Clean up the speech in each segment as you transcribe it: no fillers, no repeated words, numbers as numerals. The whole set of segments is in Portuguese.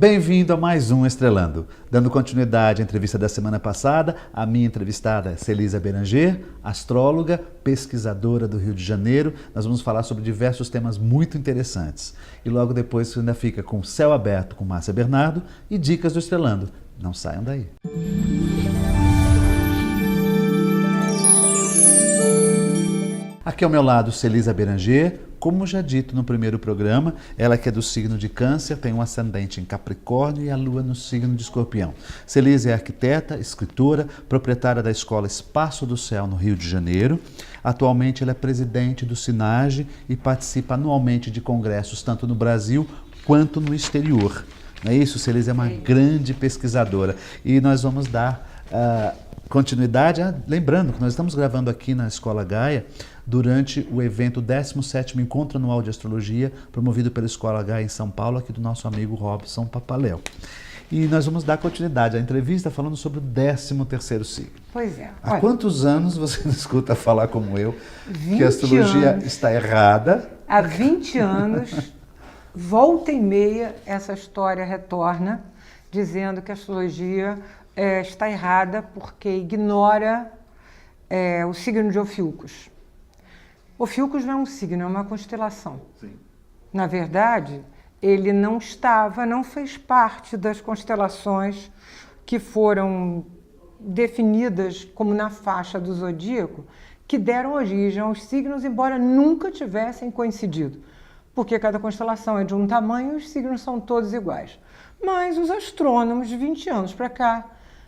Bem-vindo a mais um Estrelando. Dando continuidade à entrevista da semana passada, a minha entrevistada é Celisa Beranger, astróloga, pesquisadora do Rio de Janeiro. Nós vamos falar sobre diversos temas muito interessantes. E logo depois você ainda fica com Céu Aberto com Márcia Bernardo e Dicas do Estrelando. Não saiam daí. Aqui ao meu lado, Celisa Beranger. Como já dito no primeiro programa, ela que é do signo de Câncer, tem um ascendente em Capricórnio e a lua no signo de Escorpião. Celisa é arquiteta, escritora, proprietária da escola Espaço do Céu no Rio de Janeiro. Atualmente ela é presidente do SINAGE e participa anualmente de congressos tanto no Brasil quanto no exterior. Não é isso? Celisa é uma grande pesquisadora e nós vamos dar continuidade. Lembrando que nós estamos gravando aqui na Escola Gaia durante o evento 17º Encontro Anual de Astrologia, promovido pela Escola Gaia em São Paulo, aqui do nosso amigo Robson Papaléu. E nós vamos dar continuidade à entrevista falando sobre o 13º signo. Pois é. Há quantos anos você me escuta falar como eu que a astrologia está errada? Há 20 anos, volta e meia, essa história retorna, dizendo que a astrologia está errada porque ignora o signo de Ofiucus. Ofiucus não é um signo, é uma constelação. Sim. Na verdade, ele não fez parte das constelações que foram definidas como na faixa do zodíaco, que deram origem aos signos, embora nunca tivessem coincidido. Porque cada constelação é de um tamanho e os signos são todos iguais. Mas os astrônomos, de 20 anos para cá,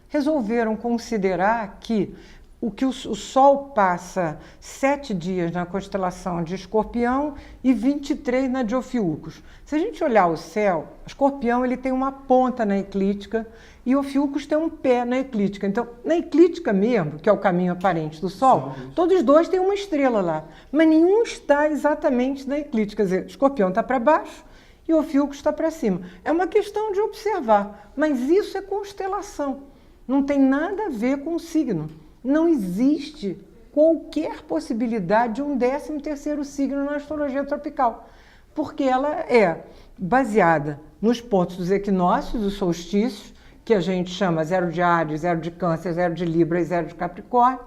resolveram considerar que o Sol passa 7 dias na constelação de Escorpião e 23 na de Ofiucus. Se a gente olhar o céu, Escorpião ele tem uma ponta na eclíptica e Ofiucus tem um pé na eclíptica. Então, na eclíptica mesmo, que é o caminho aparente do Sol, todos os dois têm uma estrela lá, mas nenhum está exatamente na eclíptica. Quer dizer, Escorpião está para baixo e Ofiucus está para cima. É uma questão de observar, mas isso é constelação. Não tem nada a ver com o signo. Não existe qualquer possibilidade de um 13º signo na astrologia tropical, porque ela é baseada nos pontos dos equinócios, dos solstícios, que a gente chama 0 de Áries, 0 de Câncer, 0 de Libra e 0 de Capricórnio,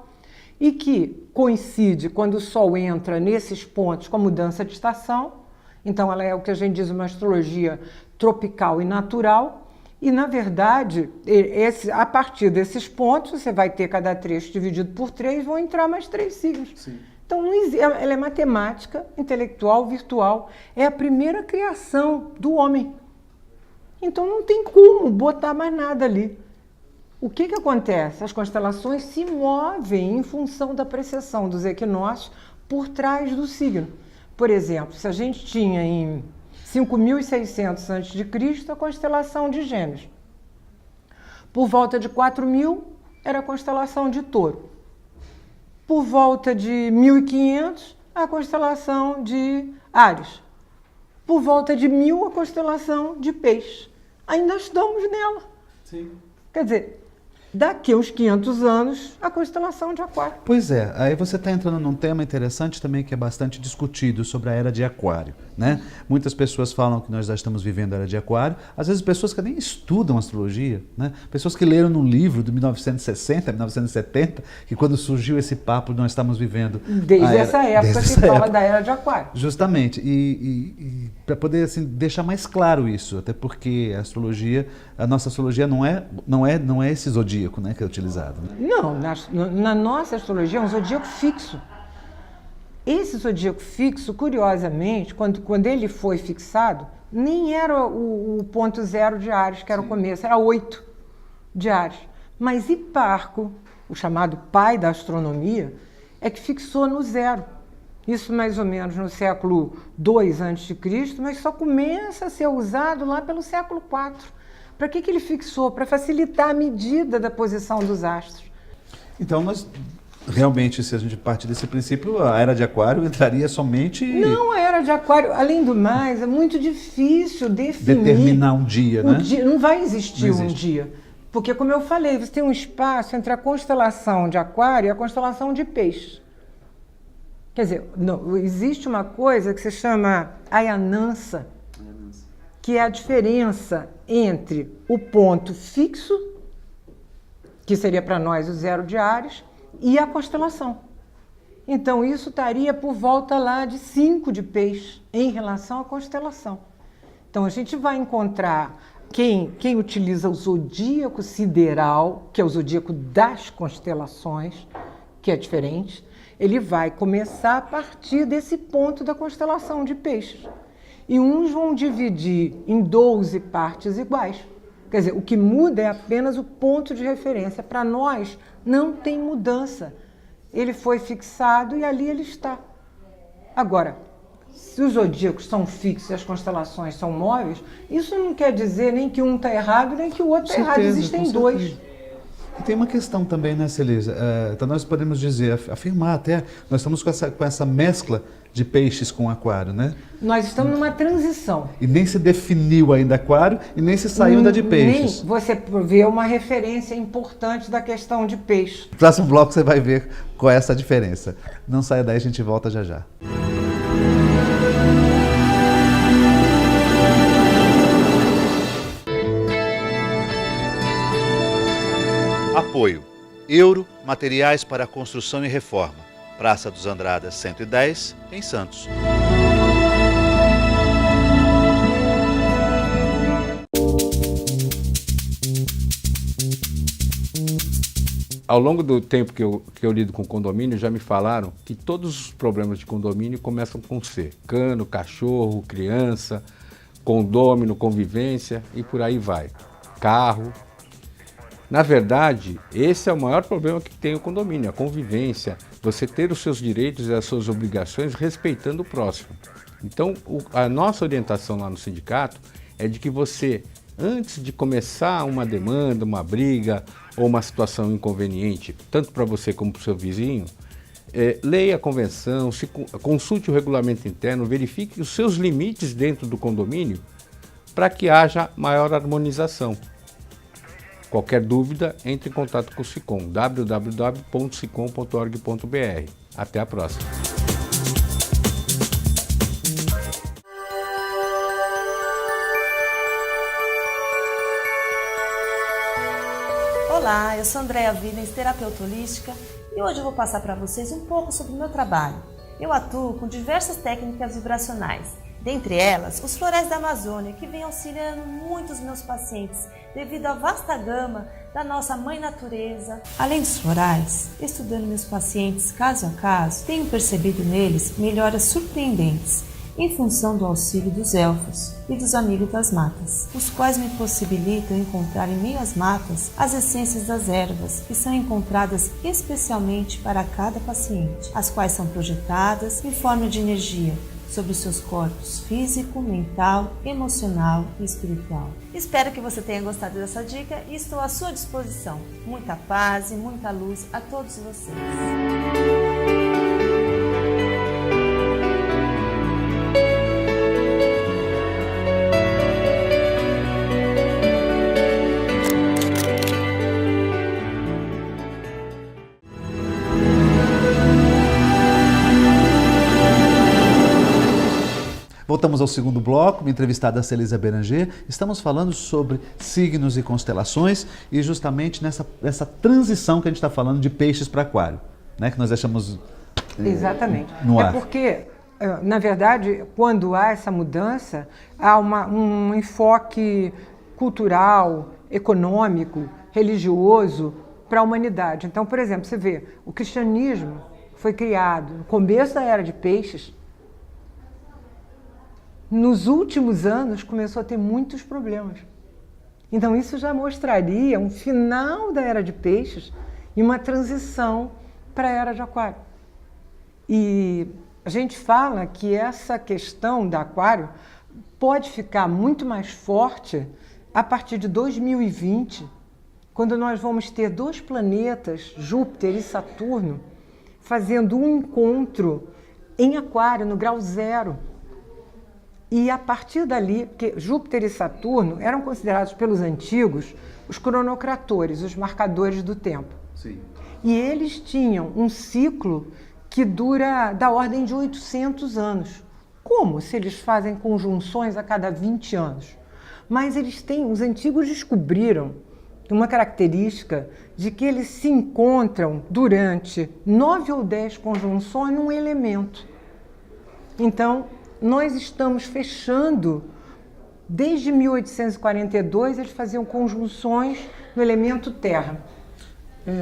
e que coincide quando o Sol entra nesses pontos com a mudança de estação. Então ela é o que a gente diz uma astrologia tropical e natural. E, na verdade, a partir desses pontos, você vai ter cada trecho dividido por 3, vão entrar mais 3 signos. Sim. Então, ela é matemática, intelectual, virtual. É a primeira criação do homem. Então, não tem como botar mais nada ali. O que acontece? As constelações se movem em função da precessão dos equinócios por trás do signo. Por exemplo, se a gente tinha em 5.600 a.C., a constelação de Gêmeos. Por volta de 4.000, era a constelação de Touro. Por volta de 1.500, a constelação de Áries. Por volta de 1.000, a constelação de Peixe. Ainda estamos nela. Sim. Quer dizer, daqui a uns 500 anos, a constelação de Aquário. Pois é, aí você está entrando num tema interessante também que é bastante discutido sobre a Era de Aquário, né? Muitas pessoas falam que nós já estamos vivendo a Era de Aquário, às vezes pessoas que nem estudam astrologia, né? Pessoas que leram num livro de 1960, 1970, que quando surgiu esse papo nós estamos vivendo... Desde essa época se fala da Era de Aquário. Justamente, e para poder assim, deixar mais claro isso, até porque a nossa astrologia não é esse zodíaco, né, que é utilizado. Né? Não, na nossa astrologia é um zodíaco fixo. Esse zodíaco fixo, curiosamente, quando ele foi fixado, nem era o ponto 0 de Áries, que era o começo, era 8 de Áries. Mas Hiparco, o chamado pai da astronomia, é que fixou no 0. Isso mais ou menos no século II a.C., mas só começa a ser usado lá pelo século IV. Para que ele fixou? Para facilitar a medida da posição dos astros. Então, realmente, se a gente parte desse princípio, a Era de Aquário entraria somente... Não, a Era de Aquário, além do mais, é muito difícil determinar um dia, né? Não vai existir um dia. Porque, como eu falei, você tem um espaço entre a constelação de Aquário e a constelação de Peixe. Quer dizer, não, existe uma coisa que se chama Ayanansa, que é a diferença entre o ponto fixo, que seria para nós o zero de Áries, e a constelação. Então, isso estaria por volta lá de 5 de Peixe em relação à constelação. Então, a gente vai encontrar quem utiliza o zodíaco sideral, que é o zodíaco das constelações, que é diferente, ele vai começar a partir desse ponto da constelação de Peixes. E uns vão dividir em 12 partes iguais. Quer dizer, o que muda é apenas o ponto de referência. Para nós, não tem mudança. Ele foi fixado e ali ele está. Agora, se os zodíacos são fixos e as constelações são móveis, isso não quer dizer nem que um está errado, nem que o outro está errado. Existem dois. E tem uma questão também, né, Celisa? Então nós podemos dizer, afirmar até, nós estamos com essa mescla de peixes com aquário, né? Nós estamos numa transição. E nem se definiu ainda aquário e nem se saiu da de peixes. Nem você vê uma referência importante da questão de peixe. No próximo bloco você vai ver qual é essa diferença. Não saia daí, a gente volta já já. Apoio. Euro Materiais para Construção e Reforma. Praça dos Andradas 110, em Santos. Ao longo do tempo que eu lido com condomínio, já me falaram que todos os problemas de condomínio começam com C. Cano, cachorro, criança, condômino, convivência e por aí vai. Carro. Na verdade, esse é o maior problema que tem o condomínio, a convivência, você ter os seus direitos e as suas obrigações respeitando o próximo. Então, a nossa orientação lá no sindicato é de que você, antes de começar uma demanda, uma briga ou uma situação inconveniente, tanto para você como para o seu vizinho, leia a convenção, consulte o regulamento interno, verifique os seus limites dentro do condomínio para que haja maior harmonização. Qualquer dúvida, entre em contato com o SICOM, www.sicom.org.br. Até a próxima. Olá, eu sou Andréa Willens, terapeuta holística, e hoje eu vou passar para vocês um pouco sobre o meu trabalho. Eu atuo com diversas técnicas vibracionais, dentre elas os florais da Amazônia, que vem auxiliando muitos meus pacientes devido à vasta gama da nossa mãe natureza. Além dos florais, estudando meus pacientes caso a caso, tenho percebido neles melhoras surpreendentes em função do auxílio dos elfos e dos amigos das matas, os quais me possibilitam encontrar em meio às matas as essências das ervas que são encontradas especialmente para cada paciente, as quais são projetadas em forma de energia sobre os seus corpos físico, mental, emocional e espiritual. Espero que você tenha gostado dessa dica e estou à sua disposição. Muita paz e muita luz a todos vocês. Voltamos ao segundo bloco, minha entrevistada Celisa Beranger. Estamos falando sobre signos e constelações e justamente nessa transição que a gente está falando de peixes para aquário, né? Que nós deixamos Exatamente. no ar. É porque, na verdade, quando há essa mudança, há um enfoque cultural, econômico, religioso para a humanidade. Então, por exemplo, você vê, o cristianismo foi criado no começo da Era de Peixes. Nos últimos anos começou a ter muitos problemas. Então isso já mostraria um final da Era de Peixes e uma transição para a Era de Aquário. E a gente fala que essa questão da Aquário pode ficar muito mais forte a partir de 2020, quando nós vamos ter dois planetas, Júpiter e Saturno, fazendo um encontro em Aquário, no grau 0. E a partir dali, porque Júpiter e Saturno eram considerados pelos antigos os cronocratores, os marcadores do tempo. Sim. E eles tinham um ciclo que dura da ordem de 800 anos. Como se eles fazem conjunções a cada 20 anos? Mas os antigos descobriram uma característica de que eles se encontram durante 9 ou 10 conjunções num elemento. Então, nós estamos fechando, desde 1842, eles faziam conjunções no elemento terra.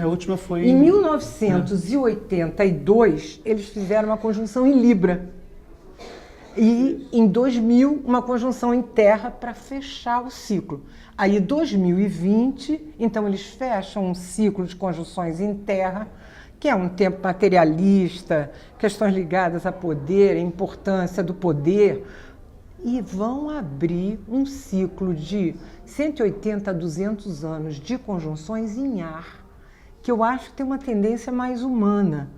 A última foi... Em 1982, eles fizeram uma conjunção em Libra. E em 2000, uma conjunção em terra para fechar o ciclo. Aí, 2020, então eles fecham um ciclo de conjunções em terra, que é um tempo materialista, questões ligadas a poder, a importância do poder, e vão abrir um ciclo de 180 a 200 anos de conjunções em ar, que eu acho que tem uma tendência mais humana,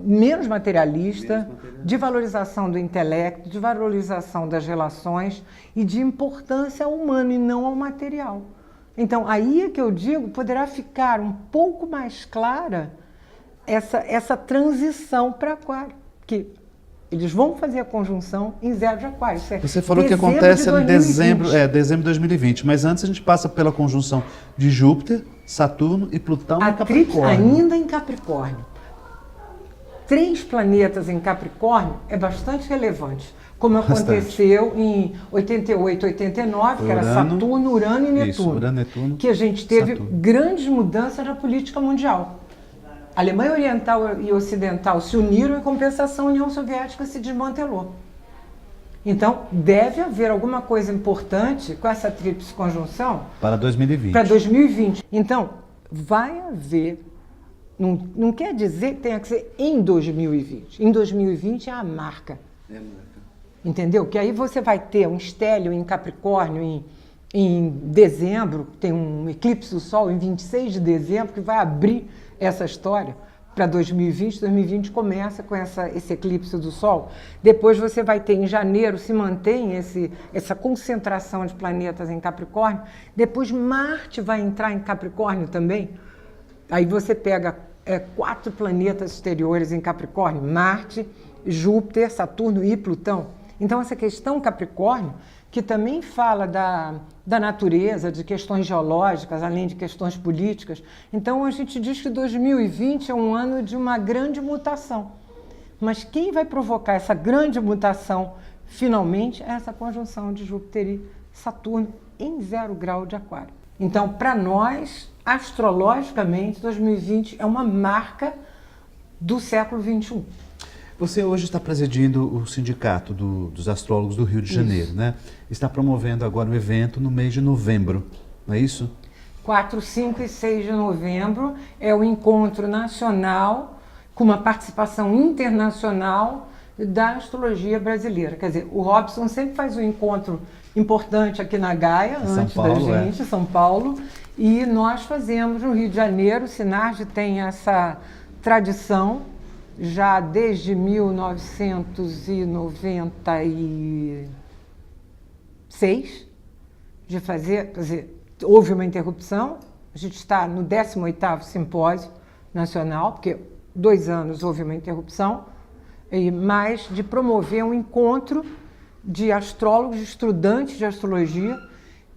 menos materialista, de valorização do intelecto, de valorização das relações e de importância ao humano e não ao material. Então, aí é que eu digo, poderá ficar um pouco mais clara essa transição para Aquário, que eles vão fazer a conjunção em 0 de Aquário. Você falou que acontece em dezembro de 2020, mas antes a gente passa pela conjunção de Júpiter, Saturno e Plutão em Capricórnio. Ainda em Capricórnio. 3 planetas em Capricórnio é bastante relevante, como aconteceu em 88, 89, que era Saturno, Urano e Netuno, isso, Urano, Netuno, que a gente teve Saturno. Grandes mudanças na política mundial. A Alemanha Oriental e Ocidental se uniram, em compensação, a União Soviética se desmantelou. Então, deve haver alguma coisa importante com essa tríplice conjunção para 2020. Para 2020. Então, vai haver... Não quer dizer que tenha que ser em 2020. Em 2020 é a marca. Entendeu? Que aí você vai ter um estélio em Capricórnio em dezembro, tem um eclipse do Sol em 26 de dezembro, que vai abrir essa história para 2020. 2020 começa com esse eclipse do Sol. Depois você vai ter em janeiro, se mantém essa concentração de planetas em Capricórnio. Depois Marte vai entrar em Capricórnio também. Aí você pega 4 planetas exteriores em Capricórnio: Marte, Júpiter, Saturno e Plutão. Então, essa questão Capricórnio, que também fala da natureza, de questões geológicas, além de questões políticas. Então, a gente diz que 2020 é um ano de uma grande mutação. Mas quem vai provocar essa grande mutação, finalmente, é essa conjunção de Júpiter e Saturno em 0 grau de Aquário. Então, para nós, astrologicamente, 2020 é uma marca do século XXI. Você hoje está presidindo o Sindicato dos Astrólogos do Rio de Janeiro, né? Está promovendo agora um evento no mês de novembro, não é isso? 4, 5 e 6 de novembro é o encontro nacional com uma participação internacional da astrologia brasileira. Quer dizer, o Robson sempre faz um encontro importante aqui na Gaia, antes da gente, São Paulo, e nós fazemos no Rio de Janeiro. O Sinarge tem essa tradição já desde 1996 de fazer, quer dizer, houve uma interrupção, a gente está no 18º Simpósio Nacional, porque 2 anos houve uma interrupção, mas de promover um encontro de astrólogos, de estudantes de astrologia,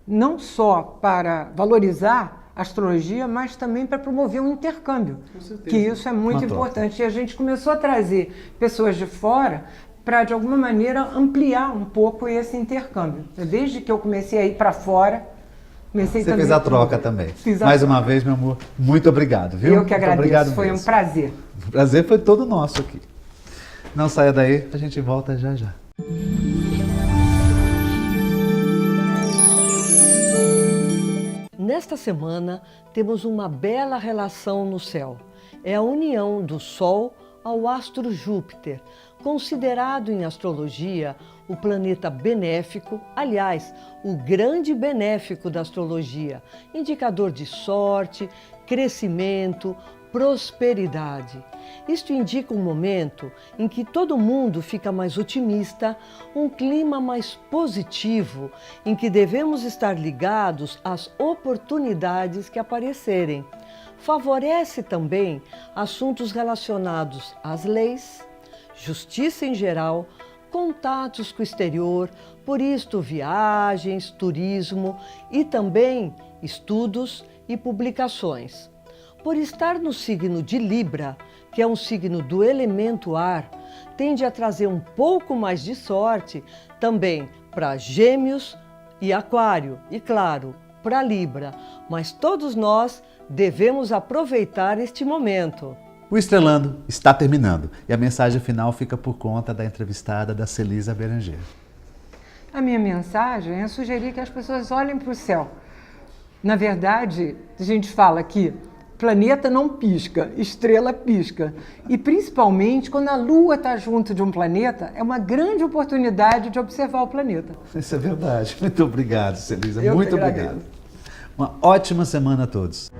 não só para valorizar a astrologia, mas também para promover um intercâmbio, que isso é muito importante. E a gente começou a trazer pessoas de fora para, de alguma maneira, ampliar um pouco esse intercâmbio. Desde que eu comecei a ir para fora, Você fez a troca também. Mais uma vez, meu amor, muito obrigado, viu? Eu que agradeço, obrigado foi mesmo. Um prazer. O prazer foi todo nosso aqui. Não saia daí, a gente volta já já. Nesta semana, temos uma bela relação no céu. É a união do Sol ao astro Júpiter, considerado em astrologia o planeta benéfico, aliás, o grande benéfico da astrologia, indicador de sorte, crescimento, prosperidade. Isto indica um momento em que todo mundo fica mais otimista, um clima mais positivo, em que devemos estar ligados às oportunidades que aparecerem. Favorece também assuntos relacionados às leis, justiça em geral, contatos com o exterior, por isto viagens, turismo e também estudos e publicações. Por estar no signo de Libra, que é um signo do elemento ar, tende a trazer um pouco mais de sorte também para Gêmeos e Aquário e, claro, para Libra. Mas todos nós devemos aproveitar este momento. O Estrelando está terminando e a mensagem final fica por conta da entrevistada da Celisa Beranger. A minha mensagem é sugerir que as pessoas olhem para o céu. Na verdade, a gente fala que planeta não pisca, estrela pisca. E principalmente quando a Lua está junto de um planeta, é uma grande oportunidade de observar o planeta. Isso é verdade. Muito obrigado, Celisa. Eu Muito que obrigado. agradeço. Uma ótima semana a todos.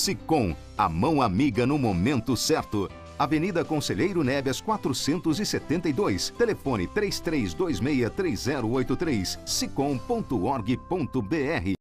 Sicom, a mão amiga no momento certo. Avenida Conselheiro Neves 472, telefone 33263083, sicom.org.br.